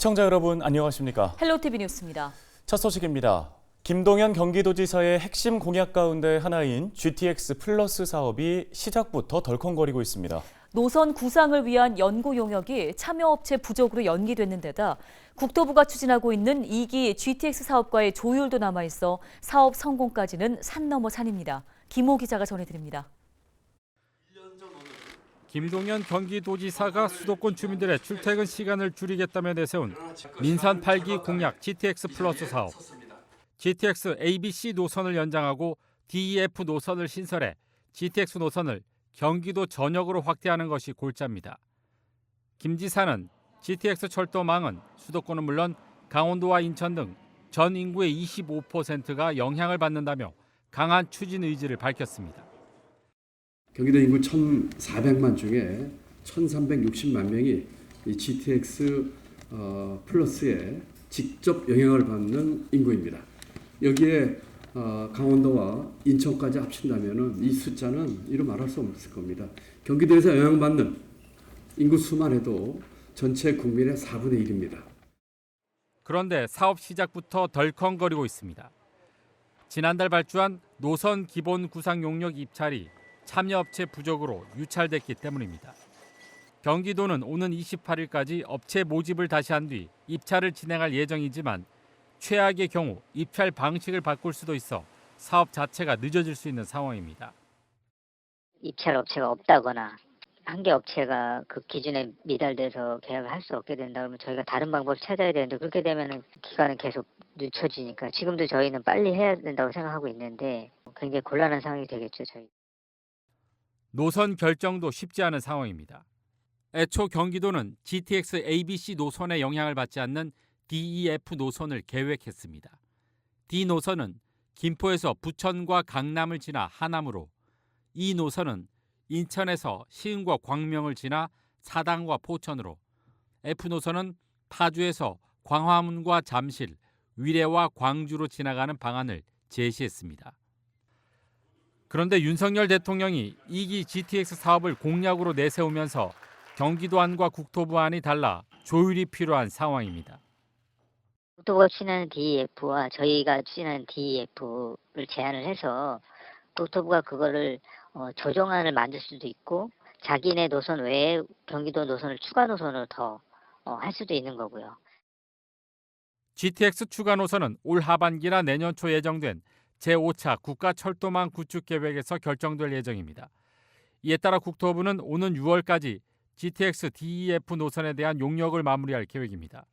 시청자 여러분 안녕하십니까? 헬로티비 뉴스입니다. 첫 소식입니다. 김동연 경기도지사의 핵심 공약 가운데 하나인 GTX 플러스 사업이 시작부터 덜컹거리고 있습니다. 노선 구상을 위한 연구 용역이 참여업체 부족으로 연기됐는 데다 국토부가 추진하고 있는 2기 GTX 사업과의 조율도 남아있어 사업 성공까지는 산 넘어 산입니다. 김호 기자가 전해드립니다. 김동연 경기도지사가 수도권 주민들의 출퇴근 시간을 줄이겠다며 내세운 민산 8기 공약 GTX 플러스 사업. GTX ABC 노선을 연장하고 DEF 노선을 신설해 GTX 노선을 경기도 전역으로 확대하는 것이 골자입니다. 김 지사는 GTX 철도망은 수도권은 물론 강원도와 인천 등 전 인구의 25%가 영향을 받는다며 강한 추진 의지를 밝혔습니다. 경기도 인구 1,400만 중에 1,360만 명이 이 GTX 플러스에 직접 영향을 받는 인구입니다. 여기에 강원도와 인천까지 합친다면 이 숫자는 이루 말할 수 없을 겁니다. 경기도에서 영향받는 인구 수만 해도 전체 국민의 4분의 1입니다. 그런데 사업 시작부터 덜컹거리고 있습니다. 지난달 발주한 노선 기본 구상 용역 입찰이 참여업체 부족으로 유찰됐기 때문입니다. 경기도는 오는 28일까지 업체 모집을 다시 한 뒤 입찰을 진행할 예정이지만 최악의 경우 입찰 방식을 바꿀 수도 있어 사업 자체가 늦어질 수 있는 상황입니다. 입찰 업체가 없다거나 한 개 업체가 그 기준에 미달돼서 계약을 할 수 없게 된다 그러면 저희가 다른 방법을 찾아야 되는데 그렇게 되면 기간은 계속 늦춰지니까 지금도 저희는 빨리 해야 된다고 생각하고 있는데 굉장히 곤란한 상황이 되겠죠. 저희. 노선 결정도 쉽지 않은 상황입니다. 애초 경기도는 GTX ABC 노선의 영향을 받지 않는 DEF 노선을 계획했습니다. D 노선은 김포에서 부천과 강남을 지나 하남으로, E 노선은 인천에서 시흥과 광명을 지나 사당과 포천으로, F 노선은 파주에서 광화문과 잠실, 위례와 광주로 지나가는 방안을 제시했습니다. 그런데 윤석열 대통령이 2기 GTX 사업을 공약으로 내세우면서 경기도 안과 국토부 안이 달라 조율이 필요한 상황입니다. 국토부가 추진하는 DEF와 저희가 추진하는 DEF를 제안을 해서 국토부가 그거를 조정안을 만들 수도 있고 자기네 노선 외에 경기도 노선을 추가 노선으로 더 할 수도 있는 거고요. GTX 추가 노선은 올 하반기나 내년 초 예정된 제5차 국가철도망 구축 계획에서 결정될 예정입니다. 이에 따라 국토부는 오는 6월까지 GTX DEF 노선에 대한 용역을 마무리할 계획입니다.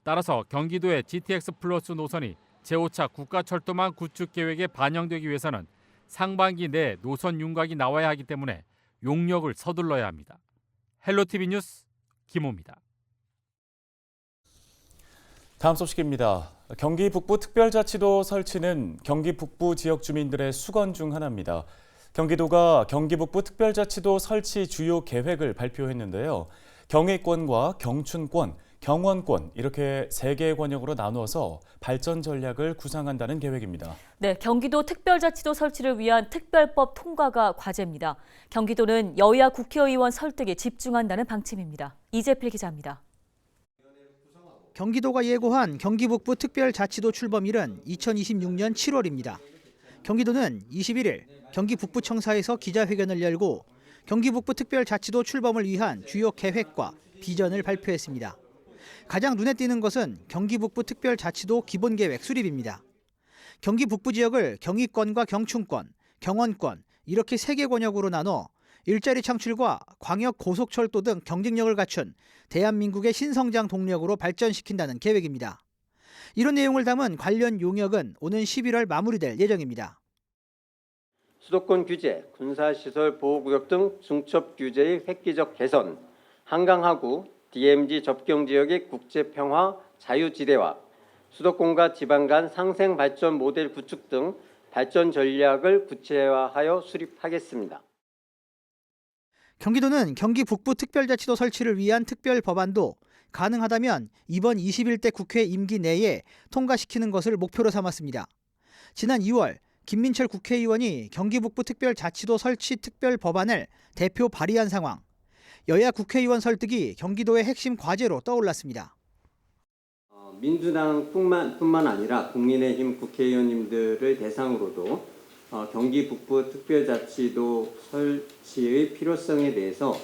따라서 경기도의 GTX 플러스 노선이 제5차 국가철도망 구축 계획에 반영되기 위해서는 상반기 내 노선 윤곽이 나와야 하기 때문에 용역을 서둘러야 합니다. 헬로티비 뉴스 김호입니다. 다음 소식입니다. 경기 북부 특별자치도 설치는 경기 북부 지역 주민들의 수건 중 하나입니다. 경기도가 경기 북부 특별자치도 설치 주요 계획을 발표했는데요. 경의권과 경춘권, 경원권 이렇게 3개의 권역으로 나누어서 발전 전략을 구상한다는 계획입니다. 네, 경기도 특별자치도 설치를 위한 특별법 통과가 과제입니다. 경기도는 여야 국회의원 설득에 집중한다는 방침입니다. 이재필 기자입니다. 경기도가 예고한 경기 북부 특별자치도 출범일은 2026년 7월입니다. 경기도는 21일 경기 북부청사에서 기자회견을 열고 경기 북부 특별자치도 출범을 위한 주요 계획과 비전을 발표했습니다. 가장 눈에 띄는 것은 경기 북부 특별자치도 기본계획 수립입니다. 경기 북부 지역을 경의권과 경춘권, 경원권 이렇게 3개 권역으로 나눠 일자리 창출과 광역 고속철도 등 경쟁력을 갖춘 대한민국의 신성장 동력으로 발전시킨다는 계획입니다. 이런 내용을 담은 관련 용역은 오는 11월 마무리될 예정입니다. 수도권 규제, 군사시설 보호구역 등 중첩 규제의 획기적 개선, 한강하구, DMZ 접경 지역의 국제평화 자유지대화, 수도권과 지방 간 상생 발전 모델 구축 등 발전 전략을 구체화하여 수립하겠습니다. 경기도는 경기 북부 특별자치도 설치를 위한 특별 법안도 가능하다면 이번 21대 국회 임기 내에 통과시키는 것을 목표로 삼았습니다. 지난 2월 김민철 국회의원이 경기 북부 특별자치도 설치 특별 법안을 대표 발의한 상황. 여야 국회의원 설득이 경기도의 핵심 과제로 떠올랐습니다. 민주당뿐만 아니라 국민의힘 국회의원님들을 대상으로도 경기 북부 특별자치도 설치의 필요성에 대해서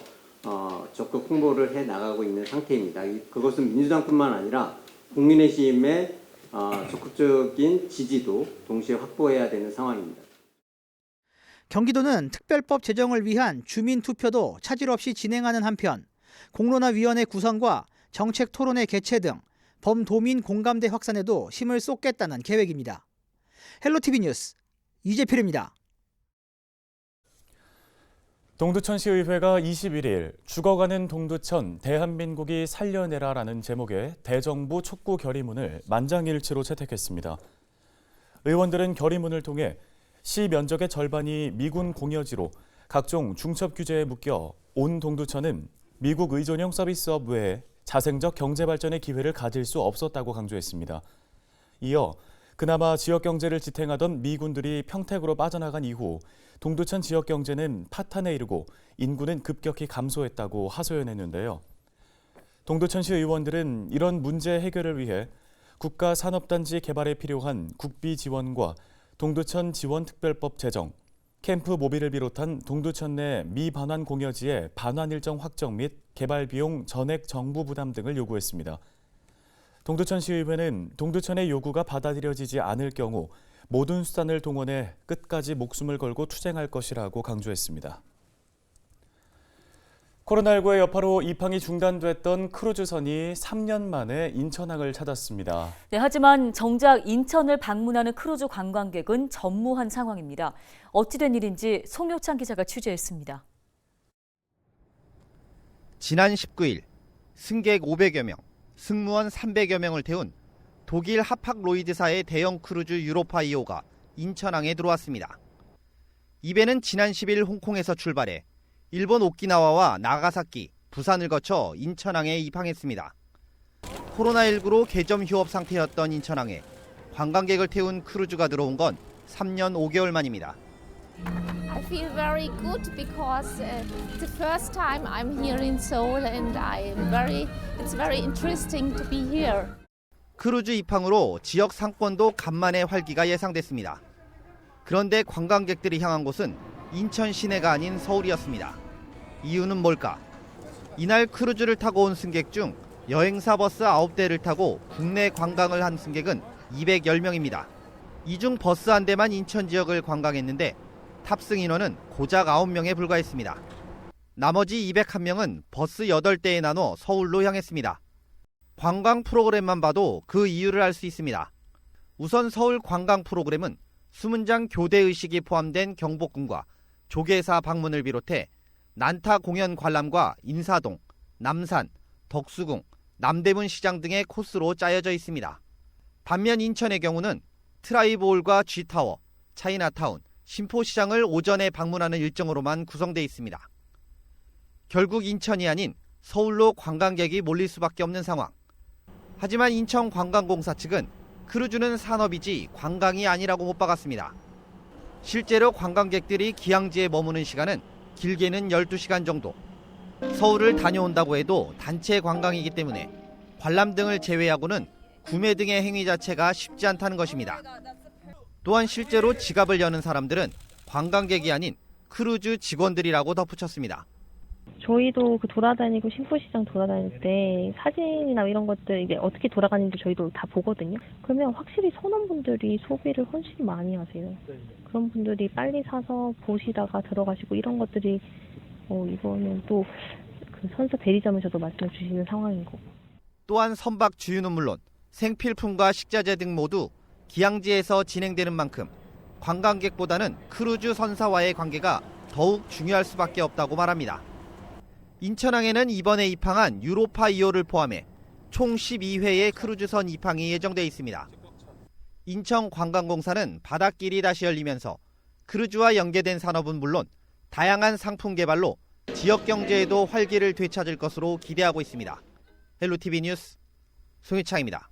적극 홍보를 해 나가고 있는 상태입니다. 그것은 민주당뿐만 아니라 국민의힘의 적극적인 지지도 동시에 확보해야 되는 상황입니다. 경기도는 특별법 제정을 위한 주민투표도 차질 없이 진행하는 한편 공론화위원회 구성과 정책 토론회 개최 등 범도민 공감대 확산에도 힘을 쏟겠다는 계획입니다. 헬로티비 뉴스 이재필입니다. 동두천시의회가 21일 죽어가는 동두천 대한민국이 살려내라라는 제목의 대정부 촉구 결의문을 만장일치로 채택했습니다. 의원들은 결의문을 통해 시 면적의 절반이 미군 공여지로 각종 중첩 규제에 묶여 온 동두천은 미국 의존형 서비스업 외에 자생적 경제 발전의 기회를 가질 수 없었다고 강조했습니다. 이어 그나마 지역 경제를 지탱하던 미군들이 평택으로 빠져나간 이후 동두천 지역 경제는 파탄에 이르고 인구는 급격히 감소했다고 하소연했는데요. 동두천시 의원들은 이런 문제 해결을 위해 국가산업단지 개발에 필요한 국비 지원과 동두천 지원특별법 제정, 캠프 모빌을 비롯한 동두천 내 미반환 공여지의 반환 일정 확정 및 개발 비용 전액 정부 부담 등을 요구했습니다. 동두천시의회는 동두천의 요구가 받아들여지지 않을 경우 모든 수단을 동원해 끝까지 목숨을 걸고 투쟁할 것이라고 강조했습니다. 코로나19의 여파로 입항이 중단됐던 크루즈선이 3년 만에 인천항을 찾았습니다. 네, 하지만 정작 인천을 방문하는 크루즈 관광객은 전무한 상황입니다. 어찌된 일인지 송효창 기자가 취재했습니다. 지난 19일 승객 500여 명, 승무원 300여 명을 태운 독일 하팍로이드사의 대형 크루즈 유로파 2호가 인천항에 들어왔습니다. 이 배는 지난 10일 홍콩에서 출발해 일본 오키나와와 나가사키, 부산을 거쳐 인천항에 입항했습니다. 코로나19로 개점 휴업 상태였던 인천항에 관광객을 태운 크루즈가 들어온 건 3년 5개월 만입니다. I feel very good because it's the first time I'm here in Seoul and it's very interesting to be here. 크루즈 입항으로 지역 상권도 간만에 활기가 예상됐습니다. 그런데 관광객들이 향한 곳은 인천 시내가 아닌 서울이었습니다. 이유는 뭘까? 이날 크루즈를 타고 온 승객 중 여행사 버스 9대를 타고 국내 관광을 한 승객은 210명입니다. 이 중 버스 한 대만 인천 지역을 관광했는데 탑승 인원은 고작 9명에 불과했습니다. 나머지 201명은 버스 8대에 나눠 서울로 향했습니다. 관광 프로그램만 봐도 그 이유를 알 수 있습니다. 우선 서울 관광 프로그램은 수문장 교대 의식이 포함된 경복궁과 조계사 방문을 비롯해 난타 공연 관람과 인사동, 남산, 덕수궁, 남대문 시장 등의 코스로 짜여져 있습니다. 반면 인천의 경우는 트라이볼과 G타워, 차이나타운, 신포시장을 오전에 방문하는 일정으로만 구성되어 있습니다. 결국 인천이 아닌 서울로 관광객이 몰릴 수밖에 없는 상황. 하지만 인천관광공사 측은 크루즈는 산업이지 관광이 아니라고 못 박았습니다. 실제로 관광객들이 기항지에 머무는 시간은 길게는 12시간 정도. 서울을 다녀온다고 해도 단체 관광이기 때문에 관람 등을 제외하고는 구매 등의 행위 자체가 쉽지 않다는 것입니다. 또한 실제로 지갑을 여는 사람들은 관광객이 아닌 크루즈 직원들이라고 덧붙였습니다. 저희도 돌아다니고 신포시장 돌아다닐 때 사진이나 이런 것들 이게 어떻게 돌아가는지 저희도 다 보거든요. 그러면 확실히 선원분들이 소비를 훨씬 많이 하세요. 그런 분들이 빨리 사서 보시다가 들어가시고 이런 것들이 이거는 또 그 선사 대리점에서도 말씀해 주시는 상황인 거고. 또한 선박 주유는 물론 생필품과 식자재 등 모두 기항지에서 진행되는 만큼 관광객보다는 크루즈 선사와의 관계가 더욱 중요할 수밖에 없다고 말합니다. 인천항에는 이번에 입항한 유로파 2호를 포함해 총 12회의 크루즈선 입항이 예정돼 있습니다. 인천관광공사는 바닷길이 다시 열리면서 크루즈와 연계된 산업은 물론 다양한 상품 개발로 지역 경제에도 활기를 되찾을 것으로 기대하고 있습니다. 헬로티비 뉴스 송희창입니다.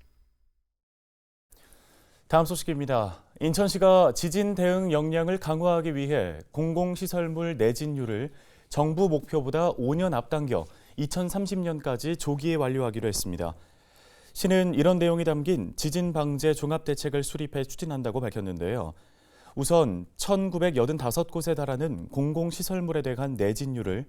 다음 소식입니다. 인천시가 지진 대응 역량을 강화하기 위해 공공시설물 내진율을 정부 목표보다 5년 앞당겨 2030년까지 조기에 완료하기로 했습니다. 시는 이런 내용이 담긴 지진 방제 종합 대책을 수립해 추진한다고 밝혔는데요. 우선 1,985곳에 달하는 공공시설물에 대한 내진율을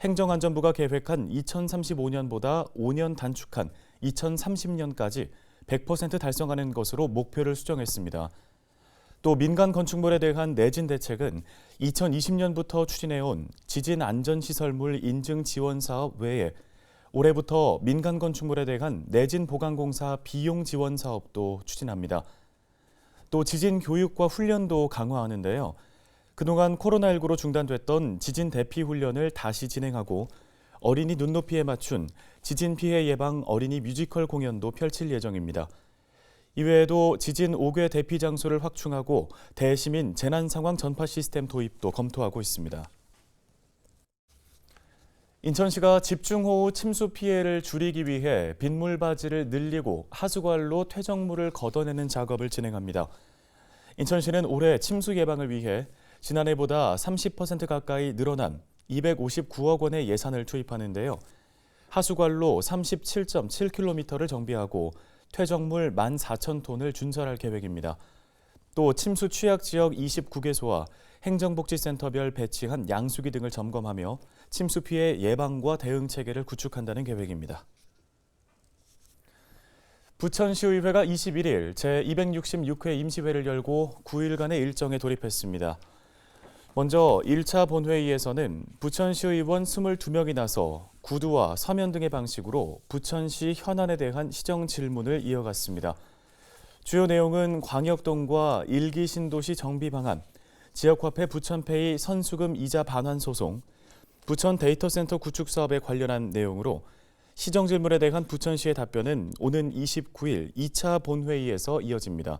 행정안전부가 계획한 2035년보다 5년 단축한 2030년까지 100% 달성하는 것으로 목표를 수정했습니다. 또 민간 건축물에 대한 내진 대책은 2020년부터 추진해온 지진 안전시설물 인증 지원 사업 외에 올해부터 민간 건축물에 대한 내진 보강공사 비용 지원 사업도 추진합니다. 또 지진 교육과 훈련도 강화하는데요. 그동안 코로나19로 중단됐던 지진 대피 훈련을 다시 진행하고 어린이 눈높이에 맞춘 지진 피해 예방 어린이 뮤지컬 공연도 펼칠 예정입니다. 이외에도 지진 5개 대피 장소를 확충하고 대시민 재난 상황 전파 시스템 도입도 검토하고 있습니다. 인천시가 집중호우 침수 피해를 줄이기 위해 빗물바지를 늘리고 하수관로 퇴적물을 걷어내는 작업을 진행합니다. 인천시는 올해 침수 예방을 위해 지난해보다 30% 가까이 늘어난 259억 원의 예산을 투입하는데요. 하수관로 37.7km를 정비하고 퇴적물 14,000톤을 준설할 계획입니다. 또 침수 취약 지역 29개소와 행정복지센터별 배치한 양수기 등을 점검하며 침수 피해 예방과 대응 체계를 구축한다는 계획입니다. 부천시의회가 21일 제266회 임시회를 열고 9일간의 일정에 돌입했습니다. 먼저 1차 본회의에서는 부천시의원 22명이 나서 구두와 서면 등의 방식으로 부천시 현안에 대한 시정 질문을 이어갔습니다. 주요 내용은 광역동과 1기 신도시 정비 방안, 지역화폐 부천페이 선수금 이자 반환 소송, 부천 데이터센터 구축 사업에 관련한 내용으로 시정 질문에 대한 부천시의 답변은 오는 29일 2차 본회의에서 이어집니다.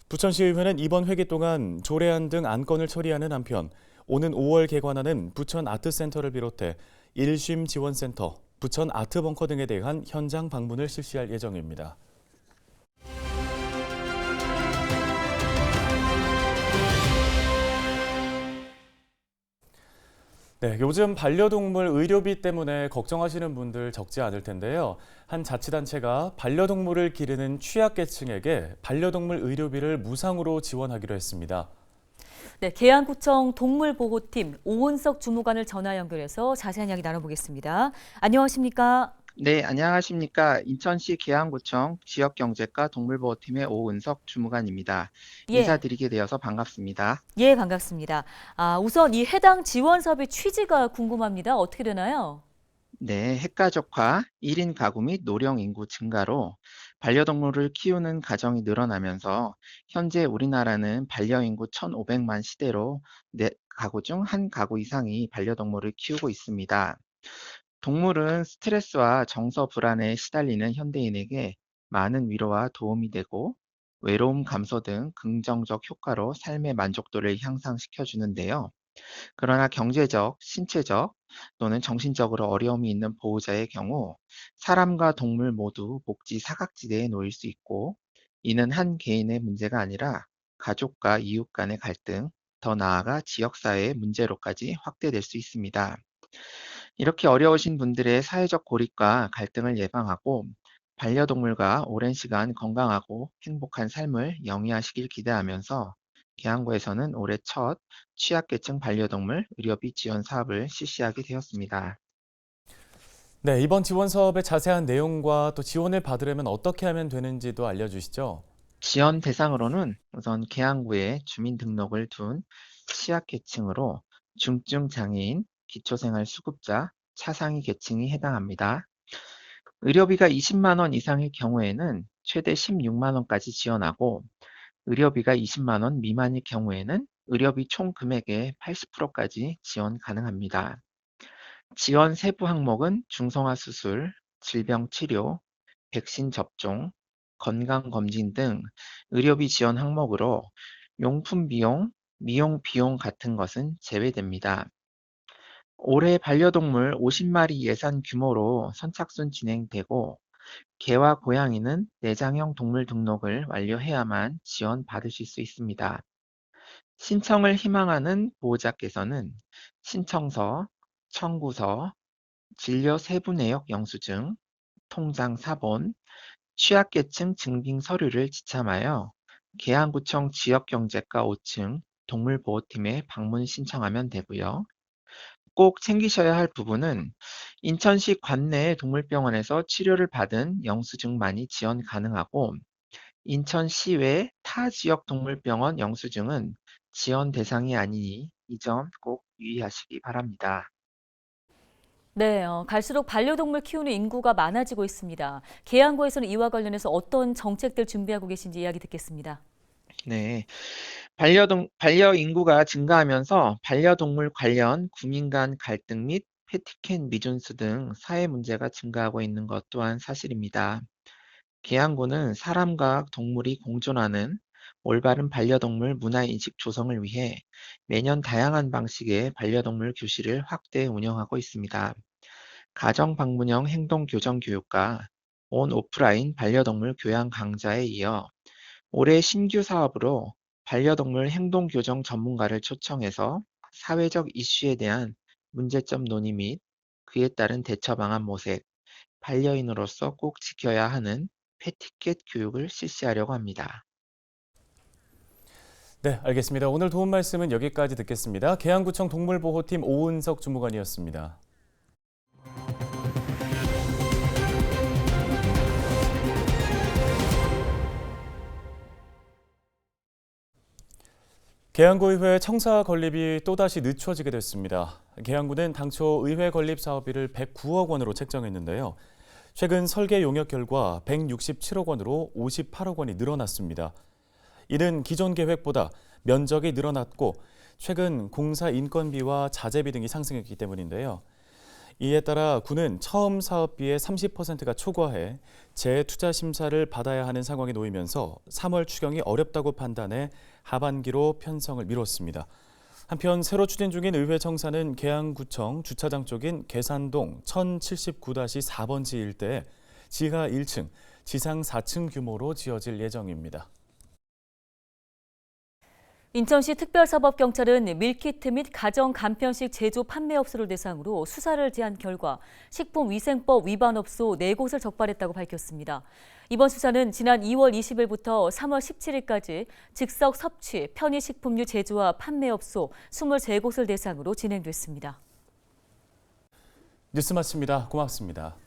부천시의회는 이번 회기 동안 조례안 등 안건을 처리하는 한편 오는 5월 개관하는 부천 아트센터를 비롯해 일쉼 지원센터, 부천 아트벙커 등에 대한 현장 방문을 실시할 예정입니다. 네, 요즘 반려동물 의료비 때문에 걱정하시는 분들 적지 않을 텐데요. 한 자치단체가 반려동물을 기르는 취약계층에게 반려동물 의료비를 무상으로 지원하기로 했습니다. 네, 계양구청 동물보호팀 오은석 주무관을 전화 연결해서 자세한 이야기 나눠보겠습니다. 안녕하십니까? 네, 안녕하십니까. 인천시 계양구청 지역경제과 동물보호팀의 오은석 주무관입니다. 예, 인사드리게 되어서 반갑습니다. 예, 반갑습니다. 우선 이 해당 지원 사업의 취지가 궁금합니다. 어떻게 되나요? 네, 핵가족화, 1인 가구 및 노령 인구 증가로 반려동물을 키우는 가정이 늘어나면서 현재 우리나라는 반려인구 1,500만 시대로 4가구 중 1가구 이상이 반려동물을 키우고 있습니다. 동물은 스트레스와 정서 불안에 시달리는 현대인에게 많은 위로와 도움이 되고 외로움 감소 등 긍정적 효과로 삶의 만족도를 향상시켜주는데요. 그러나 경제적, 신체적 또는 정신적으로 어려움이 있는 보호자의 경우 사람과 동물 모두 복지 사각지대에 놓일 수 있고 이는 한 개인의 문제가 아니라 가족과 이웃 간의 갈등, 더 나아가 지역사회의 문제로까지 확대될 수 있습니다. 이렇게 어려우신 분들의 사회적 고립과 갈등을 예방하고 반려동물과 오랜 시간 건강하고 행복한 삶을 영위하시길 기대하면서 계양구에서는 올해 첫 취약계층 반려동물 의료비 지원 사업을 실시하게 되었습니다. 네, 이번 지원 사업의 자세한 내용과 또 지원을 받으려면 어떻게 하면 되는지도 알려주시죠. 지원 대상으로는 우선 계양구에 주민등록을 둔 취약계층으로 중증 장애인, 기초생활수급자, 차상위 계층이 해당합니다. 의료비가 20만 원 이상의 경우에는 최대 16만 원까지 지원하고 의료비가 20만 원 미만일 경우에는 의료비 총 금액의 80%까지 지원 가능합니다. 지원 세부 항목은 중성화 수술, 질병 치료, 백신 접종, 건강검진 등 의료비 지원 항목으로 용품 비용, 미용 비용 같은 것은 제외됩니다. 올해 반려동물 50마리 예산 규모로 선착순 진행되고 개와 고양이는 내장형 동물 등록을 완료해야만 지원 받으실 수 있습니다. 신청을 희망하는 보호자께서는 신청서, 청구서, 진료 세부 내역 영수증, 통장 사본, 취약계층 증빙 서류를 지참하여 계양구청 지역경제과 5층 동물보호팀에 방문 신청하면 되고요. 꼭 챙기셔야 할 부분은 인천시 관내 동물병원에서 치료를 받은 영수증만이 지원 가능하고 인천시 외 타 지역 동물병원 영수증은 지원 대상이 아니니 이 점 꼭 유의하시기 바랍니다. 네, 갈수록 반려동물 키우는 인구가 많아지고 있습니다. 계양구에서는 이와 관련해서 어떤 정책들 준비하고 계신지 이야기 듣겠습니다. 네, 반려 인구가 증가하면서 반려동물 관련 구민 간 갈등 및 패티켓 미준수 등 사회 문제가 증가하고 있는 것 또한 사실입니다. 계양구는 사람과 동물이 공존하는 올바른 반려동물 문화인식 조성을 위해 매년 다양한 방식의 반려동물 교실을 확대 운영하고 있습니다. 가정 방문형 행동 교정 교육과 온 오프라인 반려동물 교양 강좌에 이어 올해 신규 사업으로 반려동물 행동 교정 전문가를 초청해서 사회적 이슈에 대한 문제점 논의 및 그에 따른 대처 방안 모색, 반려인으로서 꼭 지켜야 하는 패티켓 교육을 실시하려고 합니다. 네, 알겠습니다. 오늘 도움 말씀은 여기까지 듣겠습니다. 계양구청 동물보호팀 오은석 주무관이었습니다. 계양구의회 청사 건립이 또다시 늦춰지게 됐습니다. 계양구는 당초 의회 건립 사업비를 109억 원으로 책정했는데요. 최근 설계 용역 결과 167억 원으로 58억 원이 늘어났습니다. 이는 기존 계획보다 면적이 늘어났고 최근 공사 인건비와 자재비 등이 상승했기 때문인데요. 이에 따라 구는 처음 사업비의 30%가 초과해 재투자 심사를 받아야 하는 상황에 놓이면서 3월 추경이 어렵다고 판단해 하반기로 편성을 미뤘습니다. 한편 새로 추진 중인 의회 청사는 계양구청 주차장 쪽인 계산동 1079-4번지 일대에 지하 1층, 지상 4층 규모로 지어질 예정입니다. 인천시 특별사법경찰은 밀키트 및 가정 간편식 제조 판매업소를 대상으로 수사를 제한 결과 식품위생법 위반 업소 4곳을 적발했다고 밝혔습니다. 이번 수사는 지난 2월 20일부터 3월 17일까지 즉석 섭취, 편의식품류 제조와 판매업소 23곳을 대상으로 진행됐습니다. 뉴스 마칩니다. 고맙습니다.